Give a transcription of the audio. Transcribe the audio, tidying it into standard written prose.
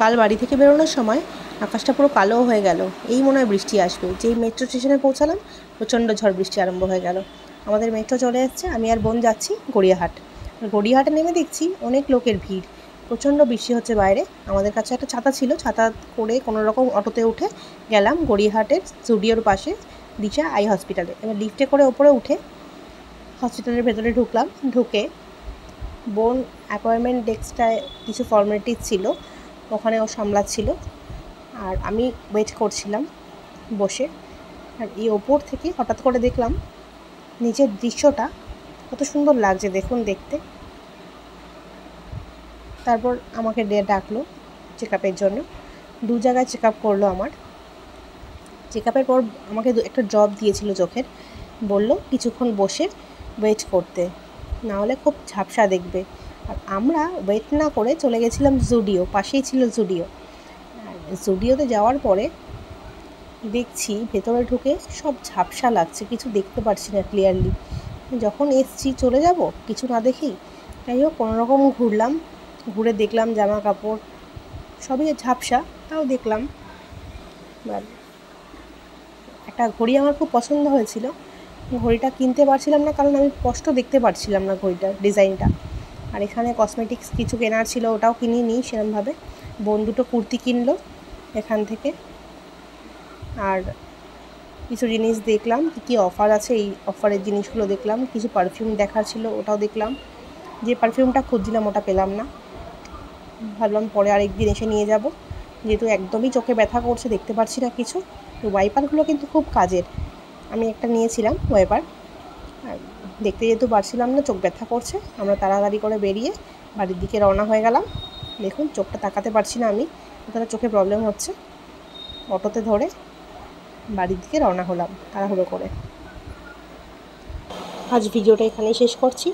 কাল বাড়ি থেকে বেরোনোর সময় আকাশটা পুরো কালো হয়ে গেল। এই মনে হয় বৃষ্টি আসবে। যেই মেট্রো স্টেশনে পৌঁছালাম প্রচণ্ড ঝড় বৃষ্টি আরম্ভ হয়ে গেল। আমাদের মেট্রো চলে এসেছে, আমি আর বোন যাচ্ছি গড়িয়াহাট। গড়িয়াহাটে নেমে দেখছি অনেক লোকের ভিড়, প্রচণ্ড বৃষ্টি হচ্ছে বাইরে। আমাদের কাছে একটা ছাতা ছিল, ছাতা করে কোনো রকম অটোতে উঠে গেলাম গড়িয়াহাটের স্টুডিওর পাশে দিশা আই হসপিটালে। এবার লিফটে করে ওপরে উঠে হসপিটালের ভেতরে ঢুকলাম। ঢুকে বোন অ্যাপয়েন্টমেন্ট ডেস্কটায় কিছু ফর্মালিটিস ছিল, ওখানে ও সামলাচ্ছিল, আর আমি ওয়েট করছিলাম বসে। আর এই ওপর থেকে হঠাৎ করে দেখলাম নিচের দৃশ্যটা কত সুন্দর লাগছে দেখুন দেখতে। তারপর আমাকে ডাকলো চেক আপের জন্য। 2 জায়গায় চেক আপ করলো আমার। চেক আপের পর আমাকে একটা ড্রপ দিয়েছিল চোখের, বলল কিছুক্ষণ বসে ওয়েট করতে, না হলে খুব ঝাপসা দেখবে। আর আমরা ওয়েট না করে চলে গেছিলাম জুডিও, পাশেই ছিল জুডিও। জুডিওতে যাওয়ার পরে দেখছি ভেতরে ঢুকে সব ঝাপসা লাগছে, কিছু দেখতে পারছি না ক্লিয়ারলি। যখন এসছি চলে যাব কিছু না দেখেই, যাই হোক কোনোরকম ঘুরলাম, ঘুরে দেখলাম জামা কাপড় সবই ঝাপসা, তাও দেখলাম। একটা ঘড়ি আমার খুব পছন্দ হয়েছিল, ঘড়িটা কিনতে পারছিলাম না কারণ আমি স্পষ্ট দেখতে পারছিলাম না ঘড়িটার ডিজাইনটা। আর এখানে কসমেটিক্স কিছু কেনার ছিল, ওটাও কিনিনি সেরকমভাবে। বোন দুটো কুর্তি কিনলো এখান থেকে। আর কিছু জিনিস দেখলাম কী অফার আছে, এই অফারের জিনিসগুলো দেখলাম। কিছু পারফিউম দেখার ছিল, ওটাও দেখলাম। যে পারফিউমটা খুঁজছিলাম ওটা পেলাম না, ভাবলাম পরে আরেকদিন এসে নিয়ে যাব, যেহেতু একদমই চোখে ব্যথা করছে, দেখতে পাচ্ছি না কিছু। তো ওয়াইপারগুলো কিন্তু খুব কাজের, আমি একটা নিয়েছিলাম ওয়াইপার। দেখতে যেহেতু পারছিলাম না, চোখ ব্যথা করছে, আমরা তাড়াতাড়ি করে বেরিয়ে বাড়ির দিকে রওনা হয়ে গেলাম। দেখুন চোখটা তাকাতে পারছি না আমি, তাহলে চোখে প্রবলেম হচ্ছে। অটোতে ধরে বাড়ির দিকে রওনা হলাম তাড়াহুড়ো করে। আজ ভিডিওটা এখানেই শেষ করছি।